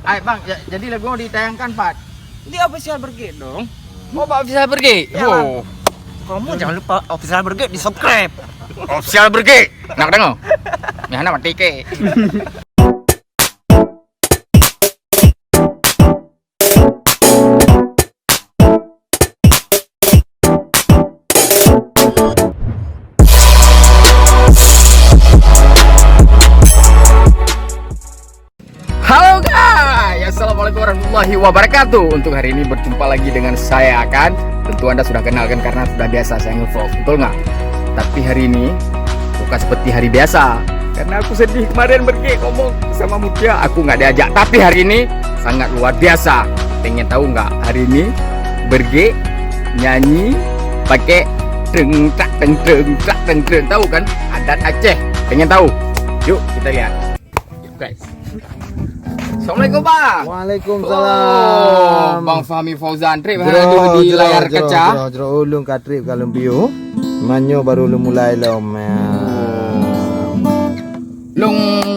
Ay, Bang, jadi lagu mau ditayangkan, Pak. Di official Berge dong. Oh, Pak bisa pergi. Ya, Oh, Kamu jangan lupa official Berge di subscribe. official pergi. Nak dengar? Ni anak mati ke. Halo guys, assalamualaikum warahmatullahi wabarakatuh. Untuk hari ini berjumpa lagi dengan saya kan. Tentu Anda sudah kenal kan karena sudah biasa saya nge-vlog, betul nggak? Tapi hari ini bukan seperti hari biasa. Karena aku sedih kemarin pergi ngomong sama Mutia, aku nggak diajak. Tapi hari ini sangat luar biasa. Pengen tahu nggak hari ini Berge nyanyi pakai deng tak deng deng tak deng deng, tahu kan? Adat Aceh. Pengen tahu? Yuk kita lihat. Yuk guys. Assalamualaikum Bang. Waalaikumsalam. Oh, Bang Fahmi Fauzan trip ada di layar kaca. Jero ulung ka trip kalau bio. Manyo baru lu mulai lom. Long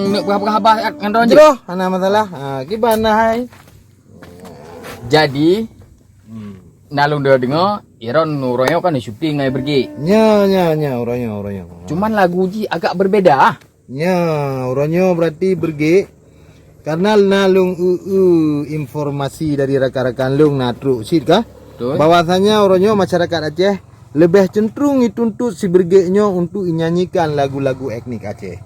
nak berapa khabar kan ron je. Jero ana masalah. Gimana hai? Jadi nalung dia dengar Iron Nuroyo kan syuting ngai pergi. Nya orangnya. Cuman lagu ji agak berbeda. Nya orangnya berarti berge. Karena nalung informasi dari rekan-rekan lung natruk sid kah? Betul. Bahwasanya orangnya masyarakat Aceh lebih cenderung dituntut si berge-nya untuk menyanyikan lagu-lagu etnik Aceh.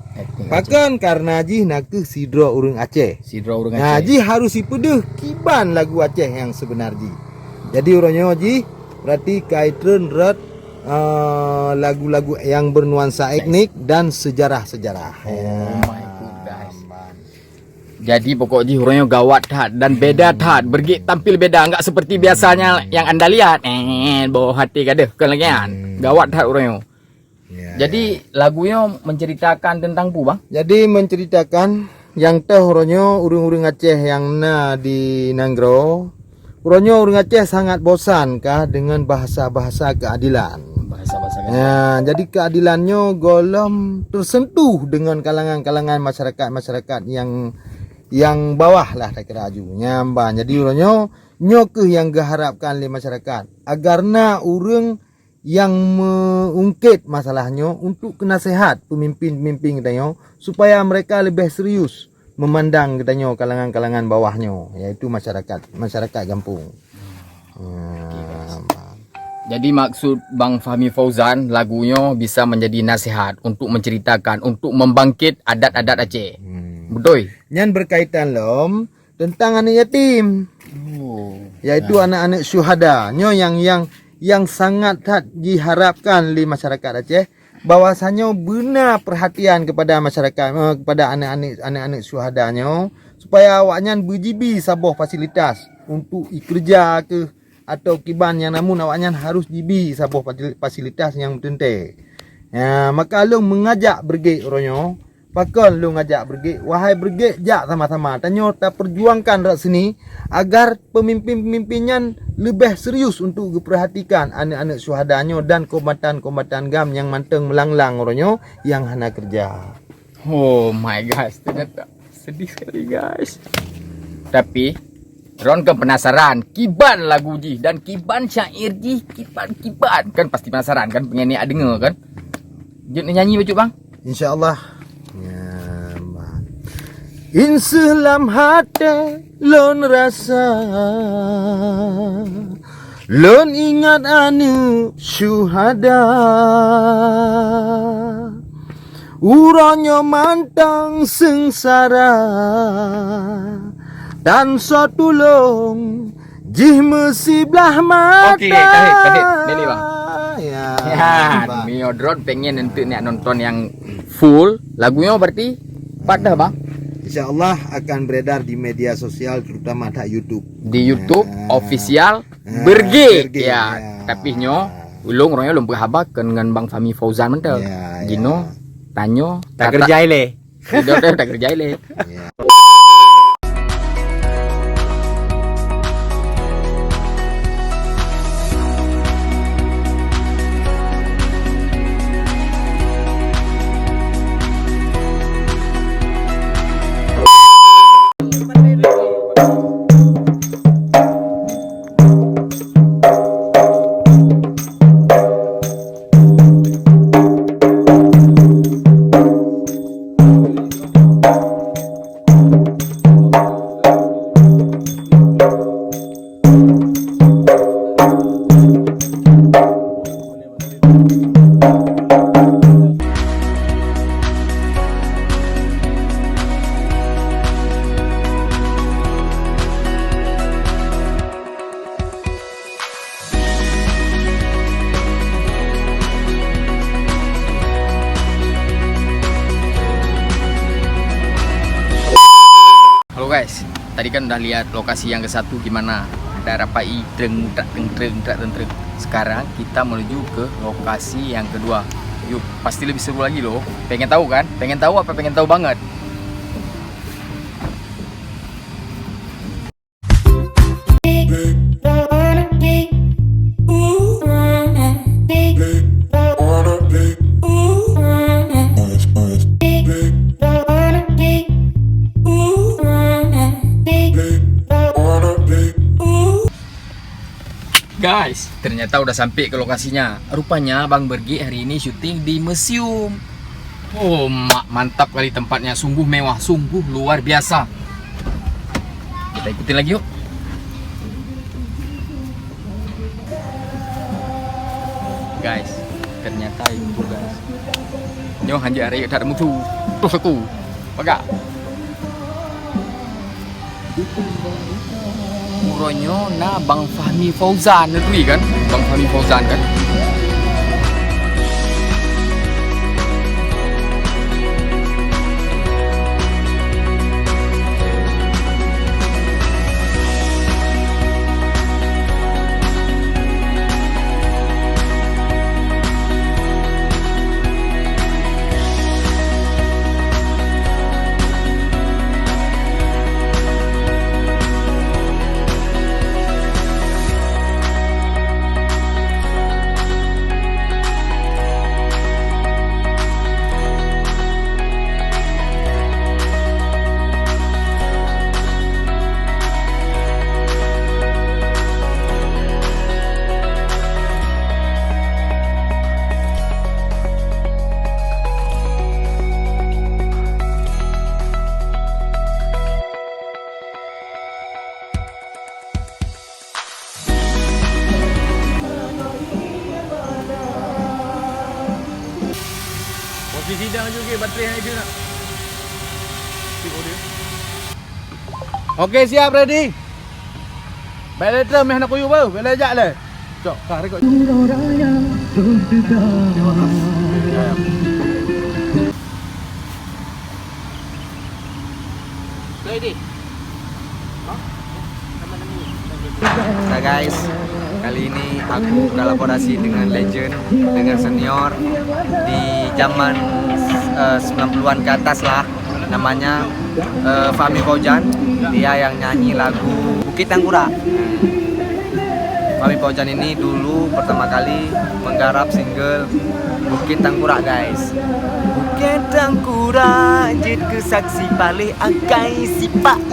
Bahkan karena ji nak ke sidro urang Aceh. Sidra urang Nah, Aceh. ji harus dipedeh kiban lagu Aceh yang sebenarnya. Jadi orangnya ji berarti kaitan rat lagu-lagu yang bernuansa etnik dan sejarah-sejarah. Oh my god guys. Jadi pokoknya hurufnya gawat tat dan beda tat. Bergi tampil beda, enggak seperti biasanya yang Anda lihat. Bawa hati kada kelegian. Gawat tat hurufnya. Ya, Jadi lagunya menceritakan tentang pu Bang. Jadi menceritakan yang teh orangnya urang-urang Aceh yang na di Nanggro. Orangnya urang Aceh sangat bosan kah dengan bahasa-bahasa keadilan. Bahasa-bahasa Ya, jadi keadilannya golem tersentuh dengan kalangan-kalangan masyarakat yang bawah lah saya kira aju nyamban. Jadi urangnya nyok yang diharapkan oleh masyarakat agarna urang yang mengungkit masalahnya untuk kenasehat pemimpin-pemimpin katanya supaya mereka lebih serius memandang katanya kalangan-kalangan bawahnya yaitu masyarakat kampung. Jadi maksud Bang Fahmi Fauzan lagunya bisa menjadi nasihat untuk menceritakan, untuk membangkit adat-adat Aceh. Betul? Yang berkaitan lom tentang anak yatim. Yaitu anak-anak syuhada. Nyo yang sangat diharapkan oleh masyarakat Aceh bahwasanya benar perhatian kepada masyarakat kepada anak-anak syuhadanya supaya awaknya berjibi sabuh fasilitas untuk kerja ke atau kiban yang namun awaknya harus jibi sabuh fasilitas yang tentu. Ya, maka long mengajak berge orangnya. Pakon lu ngajak berge, wahai berge, jak sama-sama. Tanya ta perjuangkan rat sini agar pemimpin-pemimpinnya lebih serius untuk diperhatikan anak-anak syuhadanya dan kombatan-kombatan GAM yang manteng melanglang orangnya yang hana kerja. Oh my gosh, ternyata sedih sekali guys. Tapi Ron kan penasaran kiban lagu ji dan kiban syair ji, kiban kan pasti penasaran kan pengen ni denger kan. Jut nyanyi baju Bang. InsyaAllah. Inselam hati lon rasa lon ingat anu syuhada uranya mantang sengsara dan so tulung jih mesiblah mata. Okey, kahit beli Bang. Ya, Mio Drone pengen untuk nak nonton yang full lagunya berarti pada Bang. InsyaAllah akan beredar di media sosial terutama di YouTube. Di YouTube Ya. official Berge, Berge. Ya, ya. tapi nyo ulung orangnya belum berhabar dengan Bang Fahmi Fauzan mentel. Ya, Gino tanyo Tak kerja ile. Udah tak kerja le. Ya. Tadi kan udah lihat lokasi yang ke satu gimana. Ada rapai dreng. Sekarang kita menuju ke lokasi yang kedua. Yuk, pasti lebih seru lagi loh. Pengen tahu kan? Pengen tahu apa pengen tahu banget? Guys, ternyata udah sampai ke lokasinya. Rupanya Bang Bergi hari ini syuting di museum. Oh, mantap kali tempatnya. Sungguh mewah, sungguh luar biasa. Kita ikutin lagi yuk. Guys, ternyata itu guys. Nyo hanya hari tak ada mutu. Terus aku. Pakai. Muronyo na Bang Fahmi Fauzan itu kan? Bang Fahmi Fauzan kan? Sidang juga baterai yang itu nak. Okey, siap ready. Balik letter meh nak kuyu bau, balik ajak le. Cok, kah rekod. Ready. Nah guys, kali ini aku kolaborasi dengan legend, dengan senior di zaman 90-an ke atas lah. Namanya Fahmi Fauzan. Dia yang nyanyi lagu Bukit Tangkura. Fahmi Fauzan ini dulu pertama kali menggarap single Bukit Tangkura guys. Bukit Tangkura jid kesaksi paling angkai sipai.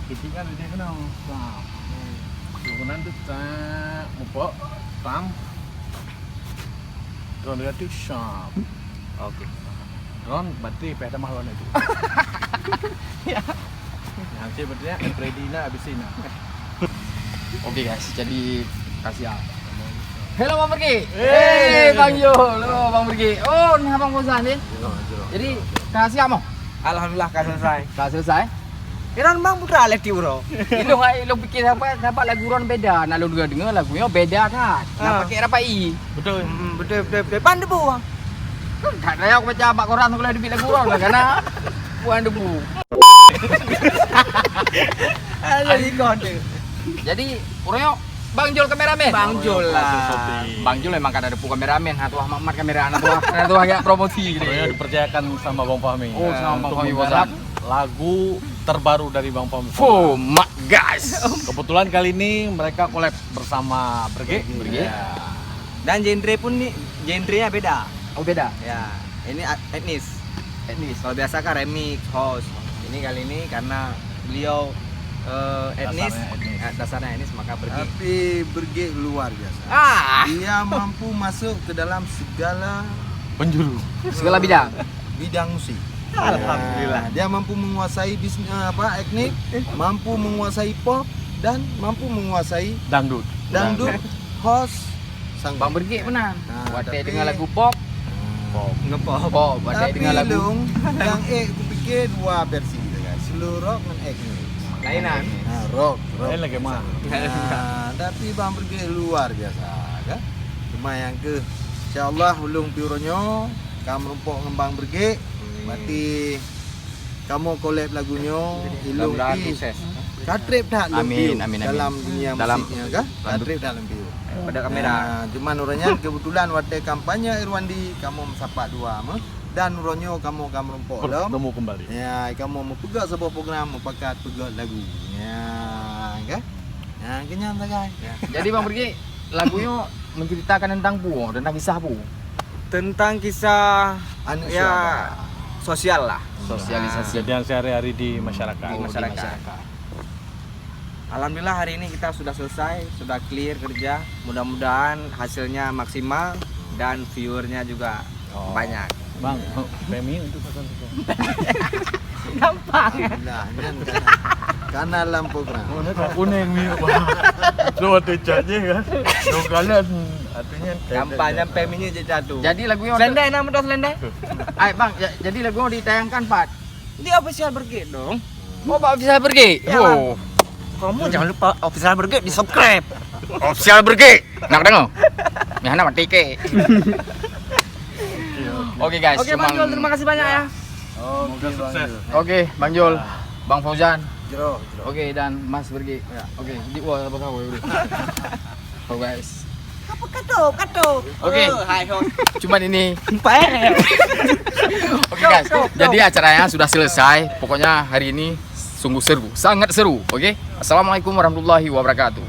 Kita kan dia kena sah. Turunan tu tak upah tam. Drone dia tu sharp. Oke. Drone baterai pada mahal itu. Ya. Nanti baterai ready nak habisin nak. Oke guys, jadi kasih ya. Halo Bang Bergi. Hey, Bang Yo. Halo Bang Bergi. Oh, ni Abang Fauzan ni. Jadi kasih apa? Alhamdulillah kan selesai. Dah selesai. Kiran bang putra lek bro. Lu pikir dapat lagu Ron beda. Nak lu dengar lagunya beda kan. Nak pakai rapai. Betul. Betul. Pan debu bang. Tak ada aku baca abak koran tu kalau debit lagu Ron lah karena puan debu. jadi kode. Jadi Uroyo Bang Jul kameramen. Bang Jul lah. Bang Jul memang kan ada kameramen, atau Ahmad kamera anak tua ya promosi gitu. Pokoknya dipercayakan sama Bang Fahmi. Oh, sama Bang untuk Fahmi menggarap lagu terbaru dari Bang Fahmi. Oh my guys. Kebetulan kali ini mereka collab bersama Berge. Ya. Dan genre pun nih, genrenya beda. Oh beda. Ya, ini etnis. Kalau biasa kan remix, house. Ini kali ini karena beliau etnis, dasarnya etnis maka Berge. Tapi Berge luar biasa. Dia mampu masuk ke dalam segala Penjuru. Segala bidang. bidang musik. Alhamdulillah. Dia mampu menguasai bisnis etnik, mampu menguasai pop dan mampu menguasai Dangdut. dangdut, host, sang Bang Berge menang. Nah, Wadai tapi- dengan lagu pop. Pop. Ngepop. Pop. Wadai Tapi dengan lagu Lung, yang aku pikir dua versi gitu guys. Slow rock dan etnik. lainan. Nah, rock. Lain lagi mah. Nah, tapi Bang Berge luar biasa kan. Cuma yang ke insyaallah ulung piuronyo kamu rumpok ngembang Berge. Berarti kamu collab lagunya ilung Mudah-mudahan pi. sukses. Katrip tak Amin, lebih amin, amin. dalam dunia Dalam- musiknya kan? Katrip tak lebih. Pada kamera. Nah, cuman uranya kebetulan waktu kampanye Irwandi kamu sapa dua mah dan uronyo kamu rumpok dom. Bertemu kembali. Ya, kamu mau pegang sebuah program, mau pakai pegang lagu. Ya, kan? Nah, kenyang tak guys. Jadi Bang Berge lagunya menceritakan tentang puo, tentang kisah puo. Tentang kisah Anu ya suara. sosial lah. Sosialisasi. Kejadian sehari-hari di masyarakat. Oh, di masyarakat. Alhamdulillah hari ini kita sudah selesai, sudah clear kerja. Mudah-mudahan hasilnya maksimal dan viewernya juga Oh. banyak. Bang, PMI untuk pasal itu. Alhamdulillah, kan karena lampu program. Kuning nih. Coba tecaknya kan. Dua kalian artinya Kampanye PMI-nya jatuh. Jadi lagunya Selendai nama dah selendai. Ay, Bang, jadi lagunya ditayangkan Pak. Di official Berge dong. Oh, Pak bisa Berge. Ya, Oh, Kamu jangan lupa official Berge di subscribe. official Berge. Nak dengar? Ya, nama tike. Oke guys, Oke Bang Jul, terima kasih banyak ya. Semoga sukses. Oke, Bang Jul, Bang Fauzan. Jero. Oke, dan Mas Berge. Oke, di wah apa kau udah. Oh guys. Kato. Oke. Hai host. Cuman ini Pae. oke guys. Jadi acaranya sudah selesai. Pokoknya hari ini sungguh seru, sangat seru. Oke. Assalamualaikum warahmatullahi wabarakatuh.